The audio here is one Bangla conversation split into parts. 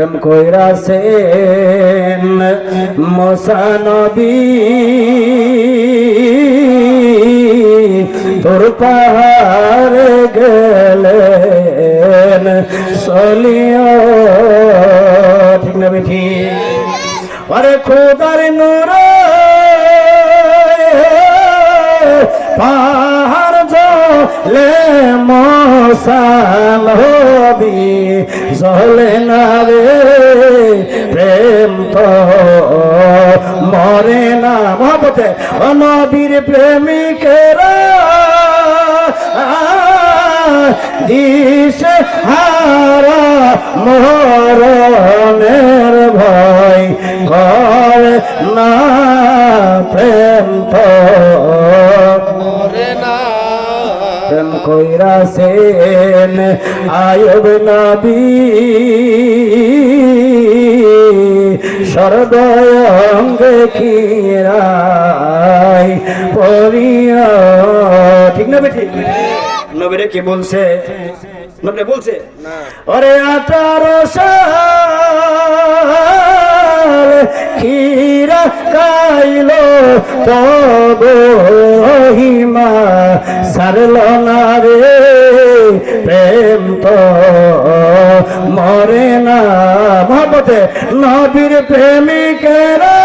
প্রেম কইরাছেন মুসা নবী তোর পাহাড় গেলেন চলিয়া ঠিক না বেঠি আরে খোদার নূর পাহাড় জলে মুসা নবী জ্বলে না রে প্রেম তো মরে না মহব্বতে নবীর প্রেমিকেরা দিশে হারা মরণের ভয় করে না প্রেম তো মরে না প্রেম কইরাছেন আয়ুব নবী সর্বঙ্গে কিরাই পরিয়া ঠিক না বেটি নবীরে কি বলছে নবী বলছে ওরে 18 সাল ক্ষীরা খাইলো তবে রহিমা সারল না রে প্রেম তো মরে না মহব্বতে নবীর প্রেমিকেরা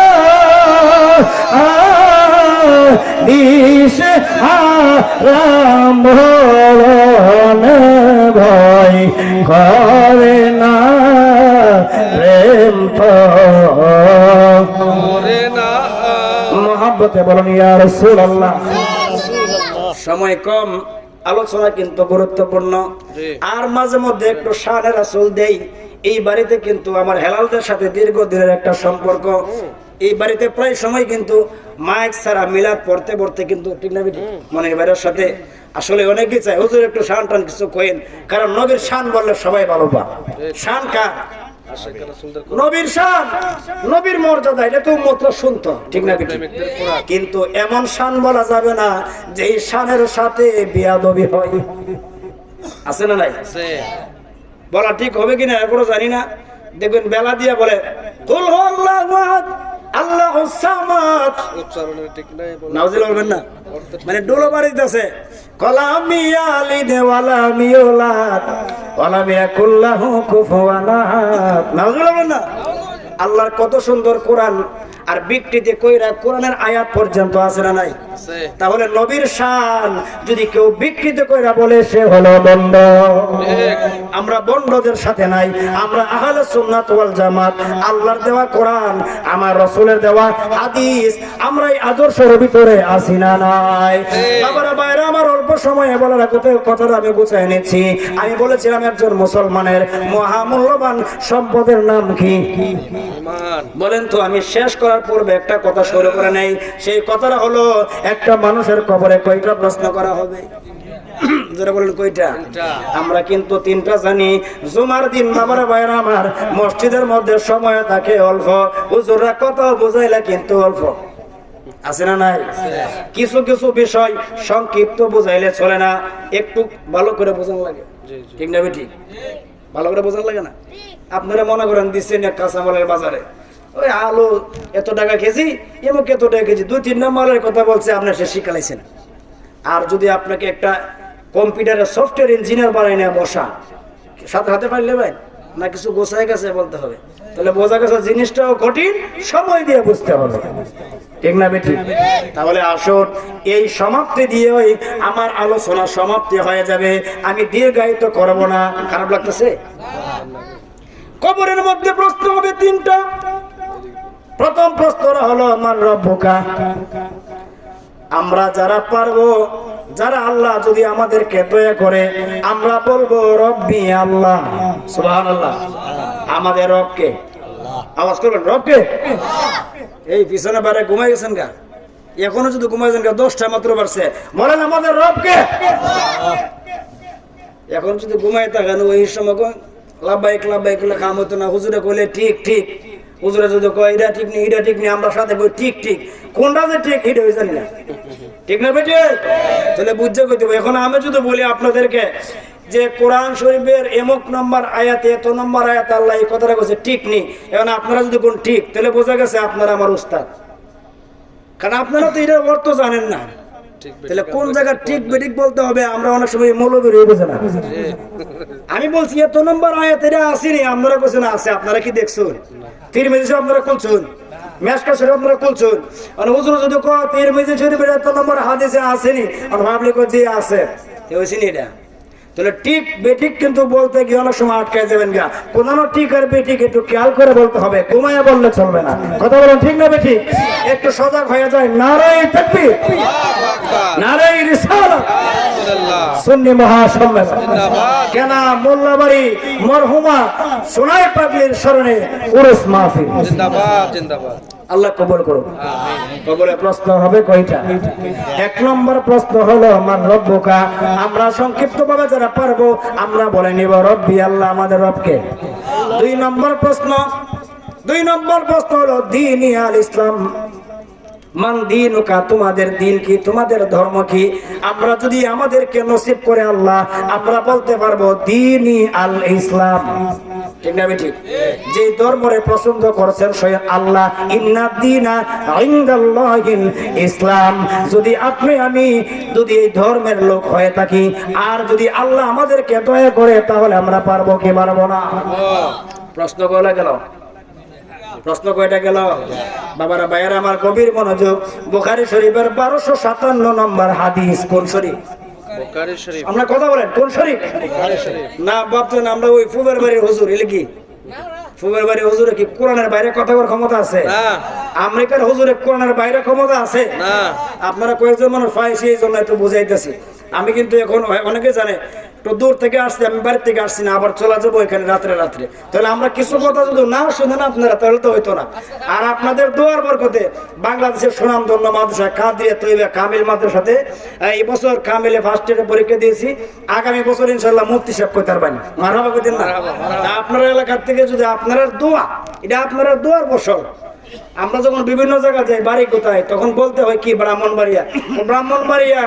দিশে হারাম ভয় করে না প্রেম তো মরে না মহব্বতে বলুন ইয়া রাসূলুল্লাহ। সময় কম, আলোচনা কিন্তু গুরুত্বপূর্ণ, আর মাঝে মধ্যে একটু শানে রাসূল দেই। এই বাড়িতে কিন্তু আমার হেলালদের সাথে দীর্ঘদিনের একটা সম্পর্ক। এই বাড়িতে প্রায় সময় কিন্তু মাইক ছাড়া মিলাদ পড়তে পড়তে কিন্তু ঠিক না বেটি মনের বাইরের সাথে আসলে অনেকেই চায় হুজুর একটু শান টান কিছু কইেন, কারণ নবীর শান বললে সবাই ভালো পা। শান কার? নবীর শান, নবীর মর্যাদা, এটা তো মাত্র শুনতো ঠিক না বেটি। কিন্তু এমন শান বলা যাবে না যে এই শানের সাথে বিয়াদবি হয়, আছে না নাই? বলা ঠিক হবে কিনা এখনো জানি না। দেখবেন বেলা দিয়ে বলে কুল হুয়াল্লাহু আহাদ আল্লাহুস সামাদ, উচ্চারণের ঠিক নাই নাউজুল বলবেন না, মানে ডোলো বাড়িতেছে কলামি আলি দেওয়ালা মিওলাদ ওয়ালা মিয়াকুল্লাহু কুফুয়ান আহাদ, নাউজুল বলবেন না। আল্লাহর কত সুন্দর কোরআন, আর বিকৃতি কইরা কোরআনের আয়াত পর্যন্ত আছে না নাই? তাহলে নবীর শান যদি কেউ বিকৃত কইরা বলে সে হলো বন্ড। আমরা বন্ডদের সাথে নাই, আমরা আহলে সুন্নাত ওয়াল জামাত। আল্লাহর দেওয়া কোরআন, আমার রাসূলের দেওয়া হাদিস, আমরা এই আদর্শের ভিতরে আছি না নাই? বাবারা বাইরে আমার অল্প সময়ে বলার কথাটা আমি গুছিয়ে নিচ্ছি। আমি বলেছিলাম একজন মুসলমানের মহামূল্যবান সম্পদের নাম কি? বলেন তো। আমি শেষ করার পূর্বে একটা কথা শুরু করে নেই। সেই কথাটা হলো, একটা মানুষের কবরে কয়টা প্রশ্ন করা হবে? যারা বলেন কয়টা? আমরা কিন্তু 3টা জানি। জুমার দিন বাবার ভাইরা আমার মসজিদের মধ্যে সময় থাকে অল্প, হুজুররা কত বুঝাইলা কিন্তু অল্প, আছে না নাই? কিছু কিছু বিষয় সংক্ষিপ্ত বুঝাইলে চলে না, একটু ভালো করে বোঝান লাগে, ঠিক না বেটি? ভালো করে বোঝান লাগে না? আপনারা মনে করেন দিচ্ছেন এক কাঁচামালের বাজারে, ওই আলু এত টাকা কেজি, এমুক এত টাকা কেজি, 2-3 মালের কথা বলছে, আপনার সে শিখালাইছেন। আর যদি আপনাকে একটা কম্পিউটারের সফটওয়্যার ইঞ্জিনিয়ার বানাই না বসা, সাথে হাতে পারলে ভাই না কিছু গোছায় গেছে বলতে হবে, তাহলে বোঝা গেছে জিনিসটাও কঠিন, সময় দিয়ে বুঝতে হবে, ঠিক না বেটি? তাহলে আসুন এই সমাপ্তি দিয়ে আমার আলোচনা সমাপ্তি হয়ে যাবে, আমি দীর্ঘায়িত করব না। খারাপ লাগতেছে? কবরের মধ্যে প্রশ্ন হবে 3টা। প্রথম প্রশ্ন হলো মান রব্বুকা। আমরা যারা পারবো, যারা আল্লাহ যদি আমাদেরকে দয়া করে, আমরা বলবো রব্বি আল্লাহ, সুবহানাল্লাহ। আমাদের রবকে, আওয়াজ করবেন, রবকে। এই পিছনে বারে ঘুমাই গেছেন গা, এখনো যদি ঘুমাইছেন গা, 10টা মাত্র বাড়ছে, বলেন আমাদের রবকে। এখন যদি ঘুমাই থাকেন ওই সময় লাভবাহিক লাভবাহিক কাম হতো না। হুজুরে কইলে ঠিক ঠিক, হুজুরে যদি কয় এটা ঠিক নেই, এটা ঠিক নেই, আমরা সাথে বই ঠিক ঠিক, কোনটা যে ঠিক এটা হয়ে জানি না, ঠিক না বেটে? তাহলে বুঝতে কই দেবো। এখন আমি যদি বলি আপনাদেরকে যে কোরআন শরীফের এমক নম্বর আয়াতে এত নম্বর আয়াত আল্লাহ এই কথাটা বলছে ঠিক নেই, এখন আপনারা যদি কোন ঠিক, তাহলে বোঝা গেছে আপনারা আমার উস্তাদ, কারণ আপনারা তো এটার অর্থ জানেন না। তাহলে কোন জায়গা ঠিক বেঠিক বলতে হবে আমরা অনেক সময় মৌলবীর বুঝে না। আমি বলছি এত নম্বর আয়াত এটা আসেনি, আপনারা বলছেন আছে, আপনারা কি দেখছেন? তিরমিজি আপনারা খুলছেন, মেশকা শরীফ আপনারা খুলছেন, আর হুজুর যদি কয় তিরমিজি শরীফের এত নম্বর হাদিসে আসেনি, আর ভাবলে কই যে আছে, হইছেনি এটা। তাহলে ঠিক বেঠিক কিন্তু বলতে গিয়ে অনেক সময় আটকায় যাবেন গা। কোন ঠিক আর বেঠিক একটু খেয়াল করে বলতে হবে, ঘুমাইয়া বললে চলবে না। কথা বলেন ঠিক না বেঠিক? একটু সজাগ হয়ে যায়। নারায়ে তাকবীর, নারায়ে রিসালাত, সুন্নি মহাসম্মেলন। কেন মোল্লাবাড়ি মরহুমা সোনাই পাগলির স্মরণে উরুস মাহফিল। জিন্দাবাদ জিন্দাবাদ। আল্লাহ কবুল করুন। কবরে প্রশ্ন হবে কয়টা? এক নম্বর প্রশ্ন হলো মান রব্বুকা। আমরা সংক্ষিপ্ত ভাবে যারা পারবো আমরা বলে নিব রব্বি আল্লাহ, আমাদের রবকে। দুই নম্বর প্রশ্ন হলো দীনি আল ইসলাম। মান দিনুকা, তোমাদের দিন কি, তোমাদের ধর্ম কি? আমরা যদি আমাদেরকে নসিব করে আল্লাহ, আমরা বলতে পারবো দীনি আল ইসলাম। ঠিক না ঠিক? যে ধর্মরে পছন্দ করেছেন স্বয়ং আল্লাহ, ইন্না দীনা ইনদাল্লাহিল ইসলাম। যদি আপনি আমি যদি এই ধর্মের লোক হয়ে থাকি, আর যদি আল্লাহ আমাদেরকে দয়া করে, তাহলে আমরা পারবো কি পারবো না? প্রশ্ন কয়টা গেল? প্রশ্ন কয়টা গেল? বাবারা ভাইয়ারা আমার গভীর মনোযোগ। বুখারী শরীফের 1257 নম্বর হাদিস। কোন শরীফ? বুখারী শরীফ। আমরা কথা বলেন কোন শরীফ? বুখারী শরীফ। না ভাবতেন আমরা ওই ফুবের বাড়ির হুজুর, এলে কি ফুবের বাড়ির হুজুরে কি কোরআনের বাইরে কথা বলার ক্ষমতা আছে? না। আমেরিকার হুজুরে কোরআনের বাইরে ক্ষমতা আছে? না। আপনারা কয়েকজন মানুষ পাইছি, এই জন্য একটু বুঝাইতেছি। আমি কিন্তু এখন অনেকে জানে তো দূর থেকে আসছি, আমি বাড়ি থেকে আসছি না, আবার চলে যাবো এখানে রাত্রে। তাহলে আমরা কিছু কথা যদি না শুনেন আপনারা, তাহলে তো হইতো না। আর আপনাদের দোয়ার বরকতে বাংলাদেশের সুনামধন্য মাদ্রাসা কাদিয়া তৈবা কামিল মাদ্রাসাতে এই বছর কামিলে ফার্স্ট ইয়ারে পরীক্ষা দিয়েছি। আগামী বছর ইনশাআল্লাহ মুফতি সাহেব কইতার বানি মারহাবা কইতেন না? আপনার এলাকার থেকে যদি আপনারা দোয়া, এটা আপনারা দোয়ার ফসল। আমরা যখন বিভিন্ন জায়গা যাই, বাড়ি কোথায়, তখন বলতে হয় কি ব্রাহ্মণবাড়িয়া। ব্রাহ্মণবাড়িয়া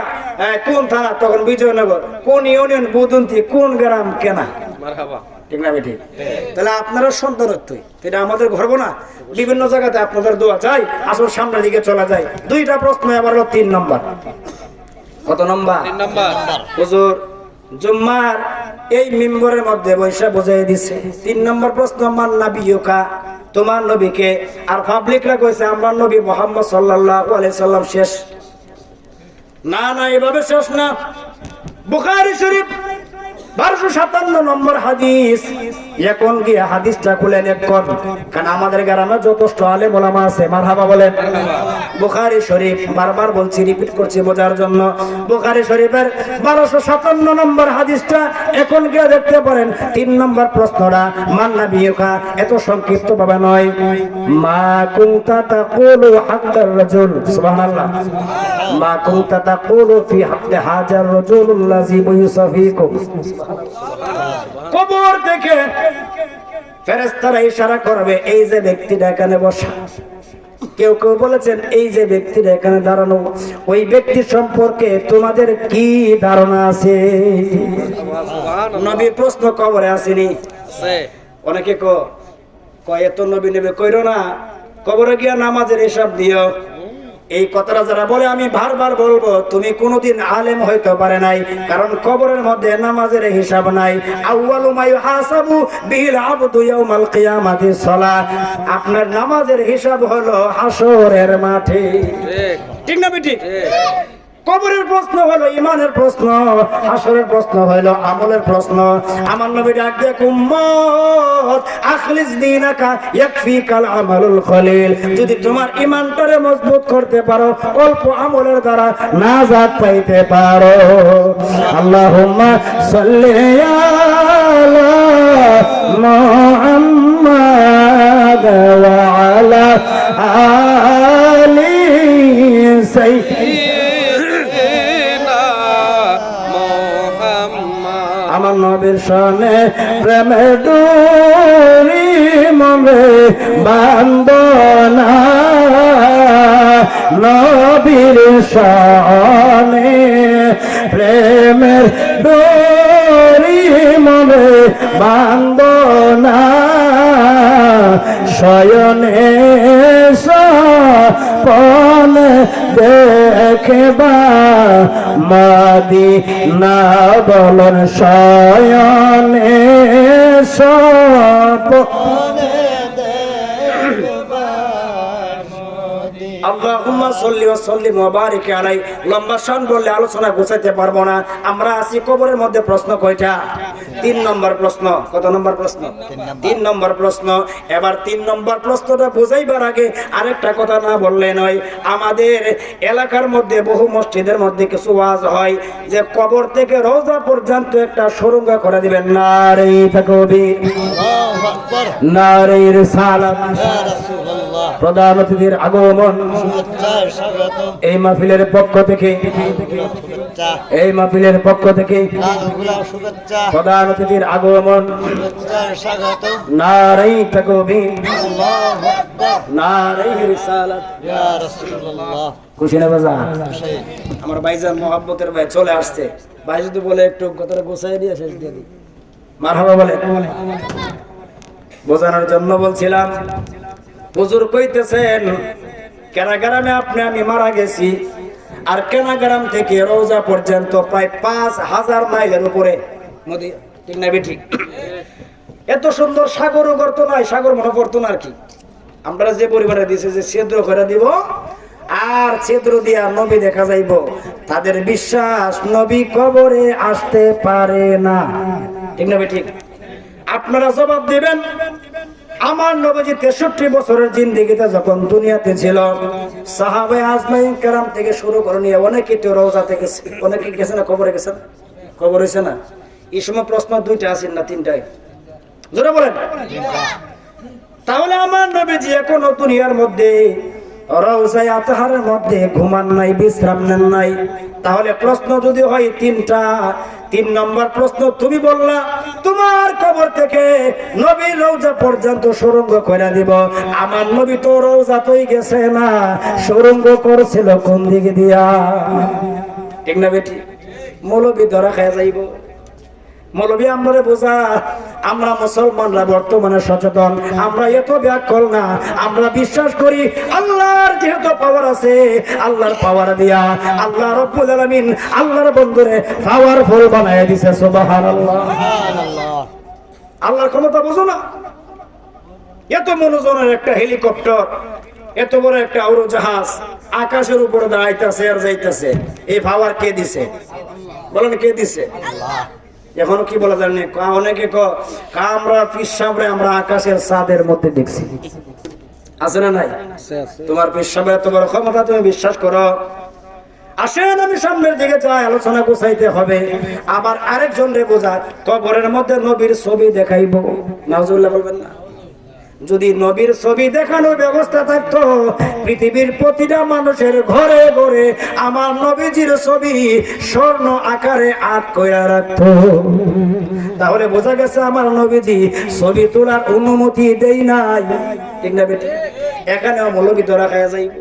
কোন থানা? তখন বিজয়নগর। কোন ইউনিয়ন? বুদন্তি। কোন গ্রাম? কেনা। মারহাবা। ঠিক না ঠিক? তাহলে আপনারা সন্তানত্বই, এটা আমাদের গর্ব না? বিভিন্ন জায়গাতে আপনাদের দোয়া চাই, আসল সামনের দিকে চলা যায়। দুইটা প্রশ্ন, আবার হলো 3 নম্বর। কত নম্বর? 3 নম্বর। হুজুর জুম্মার এই মিম্বরের মধ্যে বৈশা বুঝাই দিছে 3 নম্বর প্রশ্ন, মান নাবিয়ুকা, তোমার নবীকে। আর পাবলিকরা কইছে আমরা নবী মুহাম্মদ সাল্লাল্লাহু আলাইহি সাল্লাম শেষ। না না, এভাবে শেষ না। বুখারী শরীফ 1257 নম্বর হাদিস। এখন গিয়ে হাদিসটা খুলে দেখুন, কারণ আমাদের গ্রামে যথেষ্ট আলেম ওলামা আছে। মারহাবা বলেন। বুখারী শরীফ, বারবার বলছি, রিপিট করছি বোঝার জন্য। বুখারী শরীফের 1257 নম্বর হাদিসটা এখন গিয়ে দেখতে পারেন। 3 নম্বর প্রশ্নটা মান নাবিয়ুকা, এত সংক্ষিপ্ত ভাবে নয়। মা কুনতা তাকুলু হাক্কার রাজুল, সুবহানাল্লাহ। মা কুনতা তাকুলু ফি হাক্কি হাজার রাজুলুল্লাযী বুয়ুসাফিকুম। কবর থেকে ফেরেশতারা ইশারা করবে, এই যে ব্যক্তিটা এখানে বসা। কেউ কেউ বলেছেন এই যে ব্যক্তিটা এখানে দাঁড়ানো, ওই ব্যক্তি সম্পর্কে তোমাদের কি ধারণা আছে? নবী প্রশ্ন কবরে আসেনি? অনেকে কয় এত নবী নেবে কইরো না, কবরে গিয়া নামাজের হিসাব দিও। এই কথাটা যারা বলে, আমি বারবার বলবো, তুমি কোনোদিন আলেম হইতে পারে নাই, কারণ কবরের মধ্যে নামাজের হিসাব নাই। আউয়ালু মা ইউহাসাবু বিল আবদু ইয়াউমাল কিয়ামাতি সালাত। আপনার নামাজের হিসাব হলো হাসরের মাঠে। ঠিক না বেটি? কবরের প্রশ্ন হলো ইমানের প্রশ্ন, হাসরের প্রশ্ন হলো আমলের প্রশ্ন। আমার নবী ডাক দেয়, উম্মত আখলিস দীনাকা ইয়াকফিকাল আমালুল কলিল। যদি তোমার ঈমানটারে মজবুত করতে পারো, অল্প আমলের দ্বারা নাজাত পাইতে পারো। আল্লাহুম্মা সাল্লি আলা মুহাম্মাদ ওয়া আলা আলি সাইয়্যিদিনা। আমার নবীর শানে প্রেমে ডোরি মনে বান্দনা, নবীর শানে প্রেমের ডোরি বান্দনা শয়নে সপন দেখবা মদিনা বলন শয়নে সপন আল্লাহুম্মা সাল্লি ওয়া সাল্লিম ওয়া বারিক আলাই। লম্বা শান বললে আলোচনা গোছাইতে পারবো না। আমরা আছি কবরের মধ্যে প্রশ্ন কয়টা? 3 নম্বর প্রশ্ন। কত নম্বর প্রশ্ন? 3 নম্বর প্রশ্ন। এবার 3 নম্বর প্রশ্নটা বুঝাইবার আগে আরেকটা কথা না বললে নয়। আমাদের এলাকার মধ্যে বহু মসজিদের মধ্যে কিছু ওয়াজ হয় যে কবর থেকে রওজা পর্যন্ত একটা সুড়ঙ্গ করে দিবেন। নারে তাকবীর, আল্লাহু আকবার, নারে রিসালাত, ইয়া রাসূলুল্লাহ, প্রধান অতিথির আগমন শুভেচ্ছা স্বাগতম, এই মাহফিলের পক্ষ থেকে, শুভেচ্ছা, এই মাহফিলের পক্ষ থেকে গানগুলা শুভেচ্ছা, প্রধান অতিথির আগমন। শুভেচ্ছা স্বাগতম, নারে তাকবীর, আল্লাহু আকবার, নারে রিসালাত। ইয়া রাসূলুল্লাহ। খুশি না বাজা? সেই আমার ভাইজান মোহাব্বতের ভাই চলে আসছে। ভাই যদি বলে একটু কথাটা গোছাই দিয়ে শেষ দিয়ে দিই। মারহাবা বলে। বোঝানোর জন্য বলছিলাম, হুজুর কইতেছেন কেনাগ্রামে আপনি আমি মারা গেছি, আর কেনাগ্রাম থেকে রওজা পর্যন্ত প্রায় 5000 মাইলের উপরে নদী, ঠিক না বেঠিক? এত সুন্দর সাগরও গর্ত নাই, সাগর মনে পড়তো না আর কি। আমরা যে পরিবারে দিছে যে ছিদ্র করে দিব আর ছিদ্র দিয়া নবী দেখা যাইব, তাদের বিশ্বাস নবী কবরে আসতে পারে না, ঠিক না বেঠিক? আপনারা জবাব দিবেন, আমার নবীজি 63 বছরের জিন্দেগিতে যখন দুনিয়াতে ছিল, সাহাবায়ে আজমাইন কেরাম থেকে শুরু করে নিয়ে অনেকে তো রওজা থেকে, অনেকে গেছে না কবরে, গেছে না কবর হয়েছে না? এই সময় প্রশ্ন 2টা আছে না 3টায়? জোরে বলেন। তাহলে আমার নবীজি এখনো দুনিয়ার মধ্যে রওজায়ে আতহারের মধ্যে ঘুমান নাই, বিশ্রাম নেন নাই। তাহলে প্রশ্ন যদি হয় 3টা, 3 নম্বর প্রশ্ন তুমি বললা তোমার কবর থেকে নবীর রওজা পর্যন্ত সুড়ঙ্গ করে দিব। আমার নবী তো রওজাতেই গেছে না, সুড়ঙ্গ করছিল কোন দিকে দিয়া? ঠিক না বেটি? মৌলবি ধরা খায় যাইব। মৌলবি আমরা বোঝা, আমরা মুসলমানরা বর্তমানে সচেতন, আমরা এত ব্যাকল না। আমরা বিশ্বাস করি আল্লাহর যেহেতু পাওয়ার আছে, আল্লাহর পাওয়ার দিয়া আল্লাহ রাব্বুল আলামিন আল্লাহর বন্ধুরে পাওয়ারফুল বানায় দিয়েছে। সুবহানাল্লাহ। সুবহানাল্লাহ। আল্লাহর ক্ষমতা বুঝো না? এত মনোজনের একটা হেলিকপ্টার, এত বড় একটা উড়োজাহাজ আকাশের উপরে দাঁড়াইতেছে আর যাইতেছে, এই পাওয়ার কে দিছে? বলেন কে দিছে? আল্লাহ। এখনো কি বলা জানি, অনেকে আমরা পিসাবরে আমরা আকাশের ছাদের মধ্যে দেখছি, আছে না নাই? তোমার পিসাবের এত বড় ক্ষমতা, তুমি বিশ্বাস করো? আসেন আমি সামনের দিকে যাই, আলোচনা গোছাইতে হবে। আবার আরেকজন রে বোঝা, কবরের মধ্যে নবীর ছবি দেখাইবো, নাউজুবিল্লাহ বলবেন না? যদি নবীর ছবি দেখানোর ব্যবস্থা থাকতো, পৃথিবীর প্রতিটা মানুষের ঘরে ঘরে আমার নবীজির ছবি স্বর্ণ আকারে আট কইরা রাখতো। তাহলে বোঝা গেছে আমার নবীজি ছবি তোলার অনুমতি দেই নাই, ঠিক না বেটি? এখানেও মৌলবি ধরা খায়া যাইব।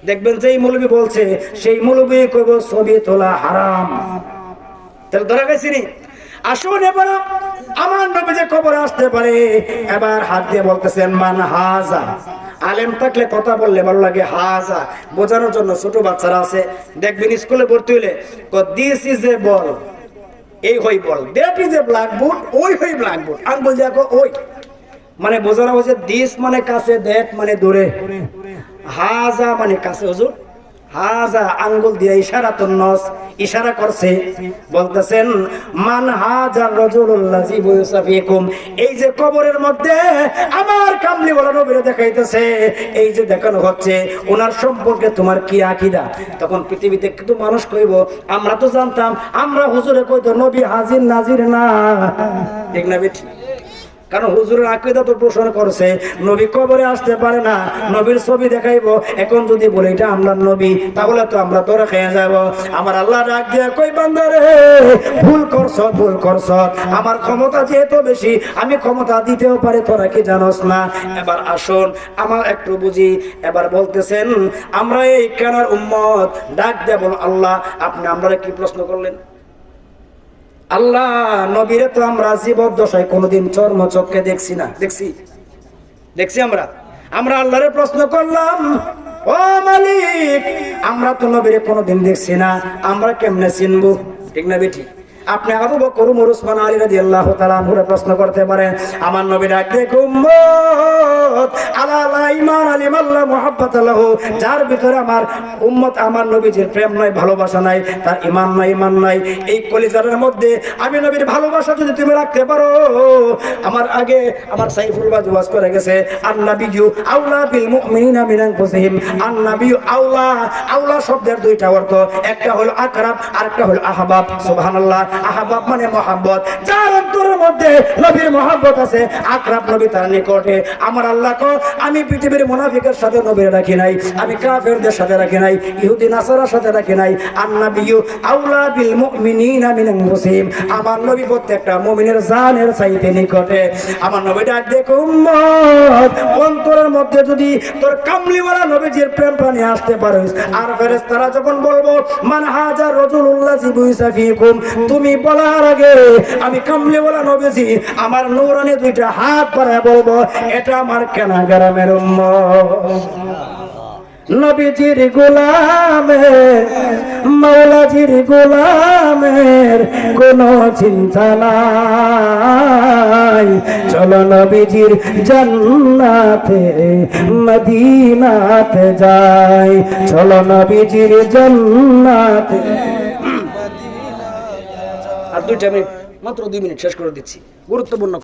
দেখবেন যেই মৌলবি বলছে সেই মৌলবি কইব ছবি তোলা হারাম। তাহলে ধরা গেছি নি? আসুন এবার আমার নবী যে কবরে আসতে পারে, এবার হাত দিয়ে বলতেছেন মান হাজা। আলেম থাকলে কথা বললে ভালো লাগে, হাজা বোঝানোর জন্য। ছোট বাচ্চারা আছে দেখবেন স্কুলে ভর্তি হইলে, দিস ইজ এ বল, এই হই বল, দ্যাট ইজ এ ব্ল্যাকবোর্ড, ওই হই ব্ল্যাকবোর্ড। আঙ্গুল দিয়ে ওই মানে বোঝানো হয়েছে, দিস মানে কাছে, দ্যাট মানে দূরে, হাজা মানে কাছে। হুজুর হাজা আঙ্গুল দিয়ে ইশারা তো নস ইশারা করছে, বলতেছেন মান হাজার রাজুলুল্লাযী বুয়ুসাফিকুম। এই যে কবরের মধ্যে আমার কামলি বলা নবীরে দেখাইতেছে, এই যে দেখানো হচ্ছে, ওনার সম্পর্কে তোমার কি আকীদা? তখন পৃথিবীতে কিন্তু মানুষ কইব, আমরা তো জানতাম, আমরা হুজুরে কইতো নবী হাজির নাজির না, ঠিক না বেটি? কারণ হুজুরের আকীদা তো পোষণ করছে নবী কবরে আসতে পারে না, নবীর ছবি দেখাইবো। এখন যদি বলি এটা আমরা নবী, তাহলে তো আমরা তোরা খেয়ে যাব। আমার আল্লাহ ডাক দিয়ে কই, বান্দারে ভুল করছ, ভুল করছ, আমার ক্ষমতা যেহেতু বেশি, আমি ক্ষমতা দিতেও পারি, তোরা কি জানোস না? এবার আসুন আমার একটু বুঝি। এবার বলতেছেন আমরা এই কানার উম্মত, ডাক দিয়ে বল আল্লাহ আপনি আমরা কি প্রশ্ন করলেন? আল্লাহ নবীরে তো আমরা জীবদ্দশায় কোনোদিন চর্মচক্ষে দেখছি না, দেখছি আমরা আল্লাহরে প্রশ্ন করলাম, ও মালিক আমরা তো নবীরে কোনোদিন দেখছি না, আমরা কেমনে চিনবো? ঠিক না বেটি? আপনি আবু বকর ওমর ওসমান আলী রাদিয়াল্লাহু তাআলা আনহুরে প্রশ্ন করতে পারেন, আমার নবী ডাক দিয়ে উম্মত আলা লা ঈমান আলিমাল্লাহ মুহাব্বাত লাহু, যার ভিতরে আমার উম্মত আমার নবীজির প্রেম নাই, ভালোবাসা নাই, তার ঈমান নাই। এই কলিজার মধ্যে আমি নবীর ভালোবাসা যদি তুমি রাখতে পারো, আমার আগে আমার সাইফুল বাজ ওয়াজ করে গেছে, আন-নাবিয়্যু আউলা বিল মুমিনিনা মিন আনফুসিহিম। আন-নাবিয়্যু আউলা শব্দের দুইটা অর্থ, একটা হলো আকরাব আর একটা হলো আহবাব। সুবহানাল্লাহ। আহবাব মানে মহব্বত, যার অন্তরের মধ্যে নবীর মহব্বত আছে, আকরাব নবী তার নিকটে। আমার আল্লাহ কো আমি পৃথিবীর মুনাফিকের সাথে নবীর রাখি নাই, আমি কাফেরদের সাথে রাখি নাই, ইহুদি নাসারার সাথে রাখি নাই। আন-নাবিয়্যু আউলা বিল মুমিনিনা মিন আনফুসিহিম, আমার নবী প্রত্যেকটা মুমিনের জানের চাইতে নিকটে। আমার নবী ডাক দেখো উম্মত, অন্তরের মধ্যে যদি তোর কামলিওয়ালা নবীজির প্রেম পানি আসতে পারিস, আর ফেরেশতারা যখন বলবো মান হাজা রাজুলুল্লাহ জিবুইসা ফিকুম, তুমি বলার আগে আমি কামলিওয়ালা নবীজি আমার নূরানি দুইটা হাত বাড়ায় বলবো, এটা আমার কেনা গ্রামের উম্মত। নবীজির গোলামের মাওলাজির গোলামের কোনো চিন্তা নাই, চলো নবীজির জান্নাতে মদিনাতে যাই, চলো নবীজির জান্নাতে। আর 2 মিনিট, মাত্র 2 মিনিট শেষ করে দিচ্ছি, গুরুত্বপূর্ণ